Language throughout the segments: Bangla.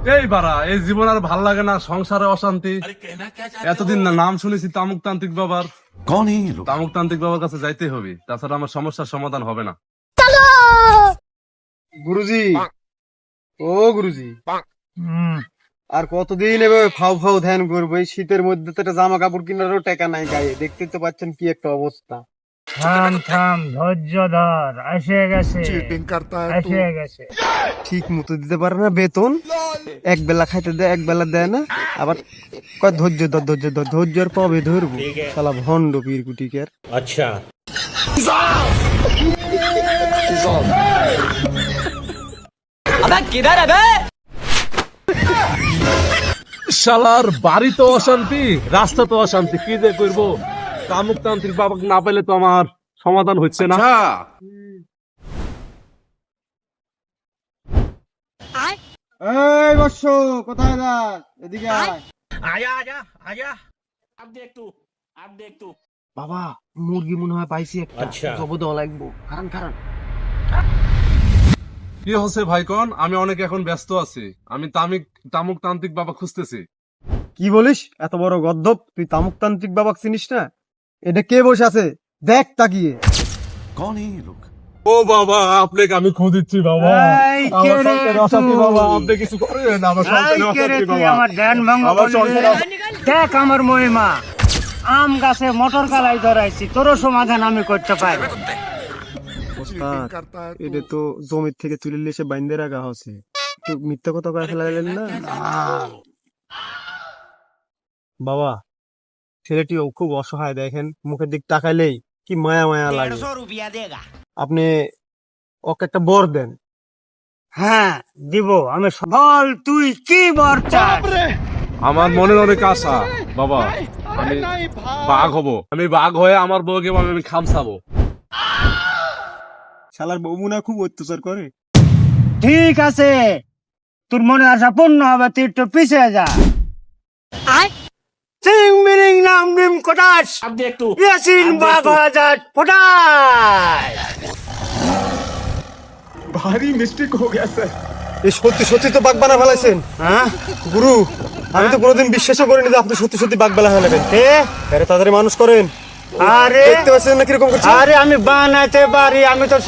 এই বাড়া, এই জীবন আর ভাল লাগে না, সংসারে অশান্তি। এতদিন না নাম শুনেছি তামুকতান্ত্রিক বাবার। कौन है ये लोग? তামুকতান্ত্রিক বাবার কাছে যাইতে হবে, তাছাড়া আমার সমস্যার সমাধান হবে না। গুরুজি, ও গুরুজি, আর কতদিন এভাবে ফাউ ফাউ ধ্যান করবো? এই শীতের মধ্যে তো একটা জামা কাপড় কেনারও টাকা নাই গায়ে। দেখতে তো পাচ্ছেন কি একটা অবস্থা। থাম থাম, ধৈর্য ধর, এসে গেছে चीटिंग करता है तू। এসে গেছে। ঠিক মতো দিতে পারে না বেতন, এক বেলা খাইতে দেয়, এক বেলা দেয় না। আবার কয় ধৈর্য ধর, ধৈর্য ধর, ধৈর্যর কবে ধরবো? শালা ভণ্ড পীর কুটিকের। শালার বাড়ি তো অশান্তি, রাস্তা তো অশান্তি, কি যে করবো? তামুকতান্ত্রিক বাবাকে না পেলে তো আমার সমাধান হচ্ছে না। এই বৎস, কোথায় যাস? এদিকে আয়। বাবা, মুরগি মনে হয় পাইছি একটা। জব দেওয়া লাগবো। খারান খারান। কি হচ্ছে ভাইকন? আমি অনেক এখন ব্যস্ত আছি, আমি তামুকতান্ত্রিক বাবা খুঁজতেছি। কি বলিস? এত বড় গদ্দপ, তুই তামুকতান্ত্রিক বাবাক চিনিস না? এটা কে বসে আছে দেখ তাকিয়ে। कौन है ये लोग? ও বাবা, আপনাকে আমি খুঁজছি বাবা। এই কে আমার রে সংসারে অশান্তি তুই? বাবা, আপনি কিছু করেন, আমার সংসারে এই কে রে অশান্তি তুই? বাবা। আমার ধ্যান ভঙ্গ আমার করলি সংসারে রে। দেখ আমার মহিমা, আম গাছে মটর কালাই ধরাইছি, তোরও সমাধান আমি করতে পারি। ওস্তাদ, এটা তো জমির থেকে তুলে নিয়ে এসে বাইন্দে রাখা হচ্ছে। একটু মিথ্যা কথা কয়ে ফেলালেন না? বাবা, ছেলেটিও খুব অসহায়, দেখেন মুখের দিক তাকাইলেই কি মায়া মায়া লাগে। আপনি ওকে একটা বর দেন। হ্যাঁ দিব, আমি বল তুই কি বর চাস? আমার মনের অনেক আশা বাবা, আমি বাঘ হব, আমি বাঘ হয়ে আমার বউকে আমি খামসাবো। শালার বউ না খুব অত্যাচার করে। ঠিক আছে, তোর মনে আশা পূর্ণ হবে, তুই একটু পিছিয়ে যা। চিং মিরিং নাম নিম কোটাস ইয়াসিন বাঘ হাজার ফোটাস। এই সত্যি সত্যি তো বাঘ বানা ফেলাইছেন। হ্যাঁ গুরু, আমি তো কোনোদিন বিশ্বাসও করিনি যে আপনি সত্যি সত্যি বাঘ বেলা ফেলাবেন। আরে তাড়াতাড়ি মানুষ করেন। আরে দেখতে পাচ্ছেন না কিরকম করছে? আরে আমি বানাতে পারি, আমি তো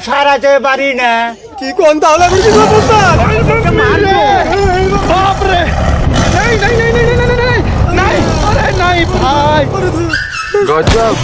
সারাতে পারি না। কি কোন তাহলে আমি কি করব স্যার? বাপ রে, নাই নাই নাই নাই নাই নাই নাই, আরে নাই ভাই, গজব।